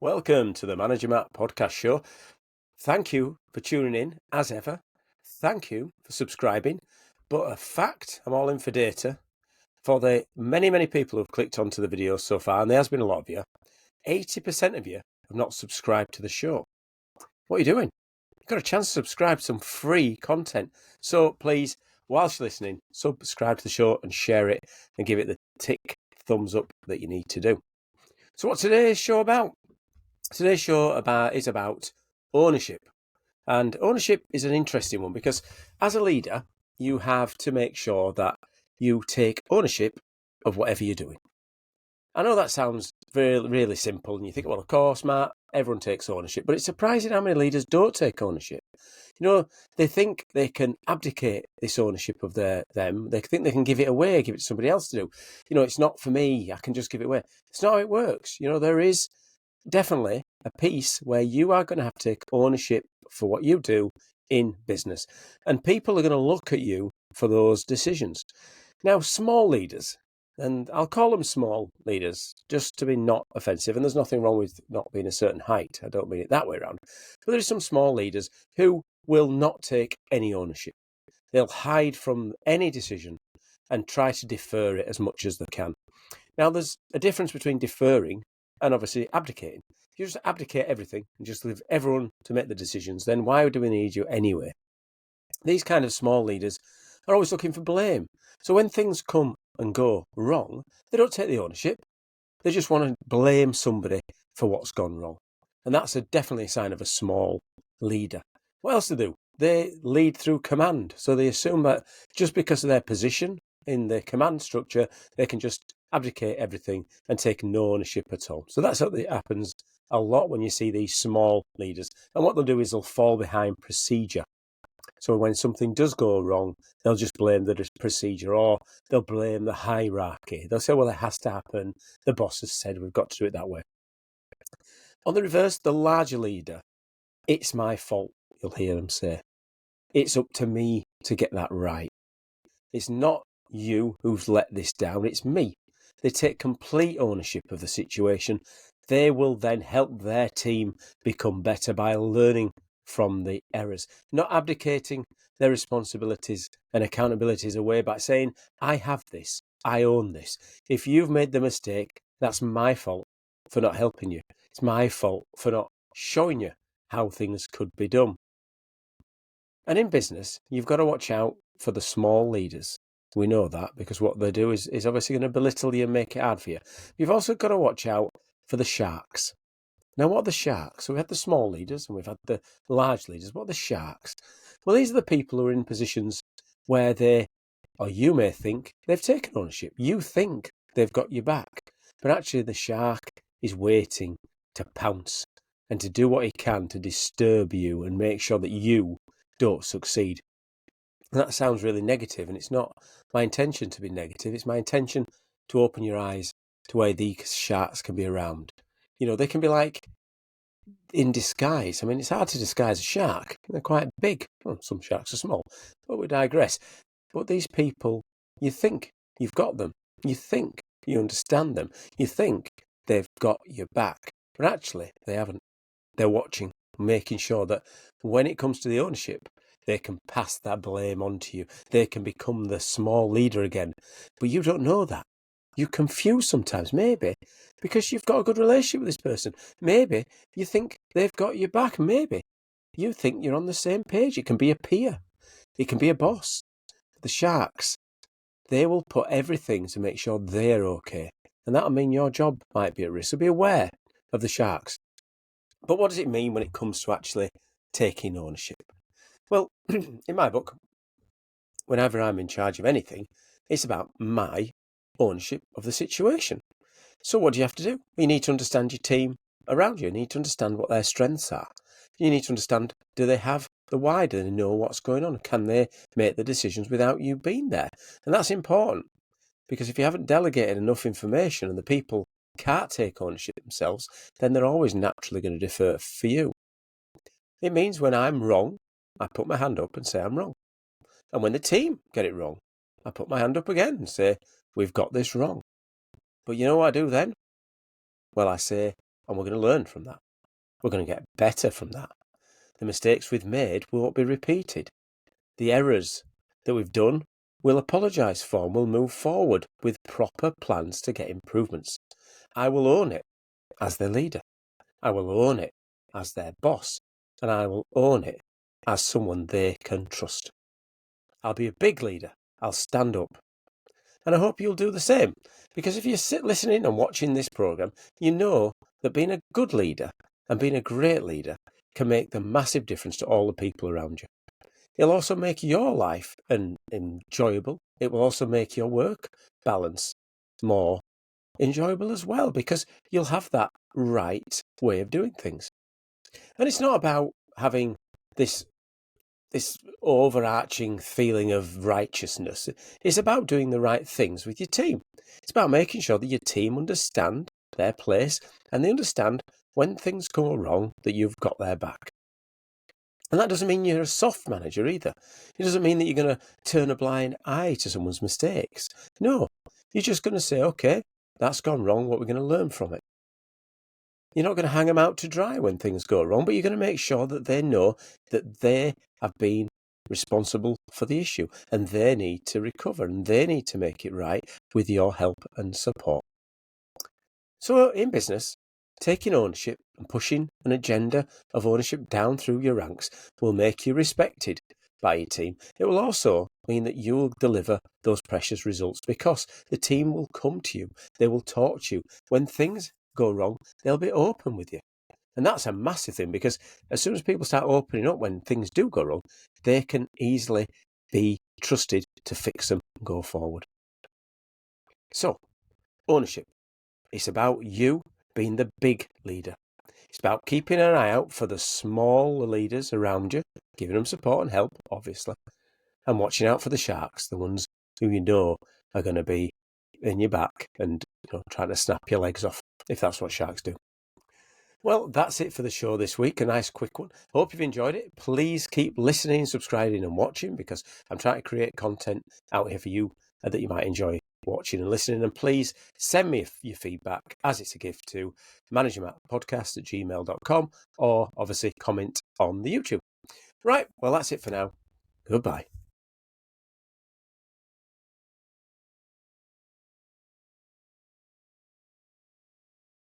Welcome to the Manager Matt podcast show. Thank you for tuning in as ever. Thank you for subscribing. But a fact, I'm all in for data. For the many people who've clicked onto the video so far, and there has been a lot of you, 80% of you have not subscribed to the show. What are you doing? You've got a chance to subscribe to some free content. So please, whilst you're listening, subscribe to the show and share it and give it the tick thumbs up that you need to do. So what's today's show about? Today's show is about ownership. And ownership is an interesting one because as a leader, you have to make sure that you take ownership of whatever you're doing. I know that sounds really simple, and you think, well, of course, Matt, everyone takes ownership, but it's surprising how many leaders don't take ownership. You know, they think they can abdicate this ownership of them. They think they can give it away, give it to somebody else to do. You know, it's not for me. I can just give it away. It's not how it works. You know, there is definitely a piece where you are going to have to take ownership for what you do in business. And people are going to look at you for those decisions. Now, small leaders, and I'll call them small leaders just to be not offensive, and there's nothing wrong with not being a certain height. I don't mean it that way around. But there are some small leaders who will not take any ownership. They'll hide from any decision and try to defer it as much as they can. Now, there's a difference between deferring and obviously abdicating. If you just abdicate everything and just leave everyone to make the decisions, then why do we need you anyway? These kind of small leaders are always looking for blame. So when things come and go wrong, they don't take the ownership. They just want to blame somebody for what's gone wrong. And that's definitely a sign of a small leader. What else do they do? They lead through command. So they assume that just because of their position in the command structure, they can just abdicate everything and take no ownership at all. So that's what happens a lot when you see these small leaders. And what they'll do is they'll fall behind procedure. So when something does go wrong, they'll just blame the procedure, or they'll blame the hierarchy. They'll say, well, it has to happen. The boss has said we've got to do it that way. On the reverse, the larger leader, it's my fault, you'll hear them say. It's up to me to get that right. It's not you who's let this down, it's me. They take complete ownership of the situation. They will then help their team become better by learning from the errors, not abdicating their responsibilities and accountabilities away by saying, I have this, I own this. If you've made the mistake, that's my fault for not helping you. It's my fault for not showing you how things could be done. And in business, you've got to watch out for the small leaders. We know that because what they do is obviously going to belittle you and make it hard for you. You've also got to watch out for the sharks. Now, what are the sharks? So we had the small leaders and we've had the large leaders. What are the sharks? Well, these are the people who are in positions where you may think they've taken ownership. You think they've got your back. But actually the shark is waiting to pounce and to do what he can to disturb you and make sure that you don't succeed. And that sounds really negative, and it's not my intention to be negative. It's my intention to open your eyes to where these sharks can be around. You know, they can be like in disguise. I mean, it's hard to disguise a shark. They're quite big. Well, some sharks are small, but we digress. But these people, you think you've got them. You think you understand them. You think they've got your back. But actually, they haven't. They're watching, making sure that when it comes to the ownership, they can pass that blame on to you. They can become the small leader again. But you don't know that. You're confused sometimes, maybe, because you've got a good relationship with this person. Maybe you think they've got your back. Maybe you think you're on the same page. It can be a peer. It can be a boss. The sharks, they will put everything to make sure they're okay. And that'll mean your job might be at risk. So be aware of the sharks. But what does it mean when it comes to actually taking ownership? Well, in my book, whenever I'm in charge of anything, it's about my ownership of the situation. So what do you have to do? You need to understand your team around you. You need to understand what their strengths are. You need to understand, do they have the why? Do they know what's going on? Can they make the decisions without you being there? And that's important, because if you haven't delegated enough information and the people can't take ownership themselves, then they're always naturally going to defer for you. It means when I'm wrong, I put my hand up and say I'm wrong. And when the team get it wrong, I put my hand up again and say, we've got this wrong. But you know what I do then? Well, I say, and we're going to learn from that. We're going to get better from that. The mistakes we've made won't be repeated. The errors that we've done, we'll apologise for, and we'll move forward with proper plans to get improvements. I will own it as their leader. I will own it as their boss, and I will own it as someone they can trust. I'll be a big leader. I'll stand up. And I hope you'll do the same, because if you sit listening and watching this programme, you know that being a good leader and being a great leader can make the massive difference to all the people around you. It'll also make your life enjoyable. It will also make your work balance more enjoyable as well, because you'll have that right way of doing things. And it's not about having this overarching feeling of righteousness. It's about doing the right things with your team. It's about making sure that your team understand their place and they understand when things go wrong that you've got their back. And that doesn't mean you're a soft manager either. It doesn't mean that you're going to turn a blind eye to someone's mistakes. No, you're just going to say, okay, that's gone wrong. What we're going to learn from it. You're not going to hang them out to dry when things go wrong, but you're going to make sure that they know that they have been responsible for the issue and they need to recover and they need to make it right with your help and support. So in business, taking ownership and pushing an agenda of ownership down through your ranks will make you respected by your team. It will also mean that you will deliver those precious results because the team will come to you. They will talk to you. When things go wrong, they'll be open with you. And that's a massive thing, because as soon as people start opening up when things do go wrong, they can easily be trusted to fix them and go forward. So, ownership. It's about you being the big leader. It's about keeping an eye out for the small leaders around you, giving them support and help, obviously, and watching out for the sharks, the ones who you know are going to be in your back and trying to snap your legs off, if that's what sharks do. Well, that's it for the show this week. A nice quick one. Hope you've enjoyed it. Please keep listening, subscribing and watching, because I'm trying to create content out here for you that you might enjoy watching and listening. And please send me your feedback, as it's a gift, to managermattpodcast@gmail.com, or obviously comment on the YouTube. Right, well, that's it for now. Goodbye.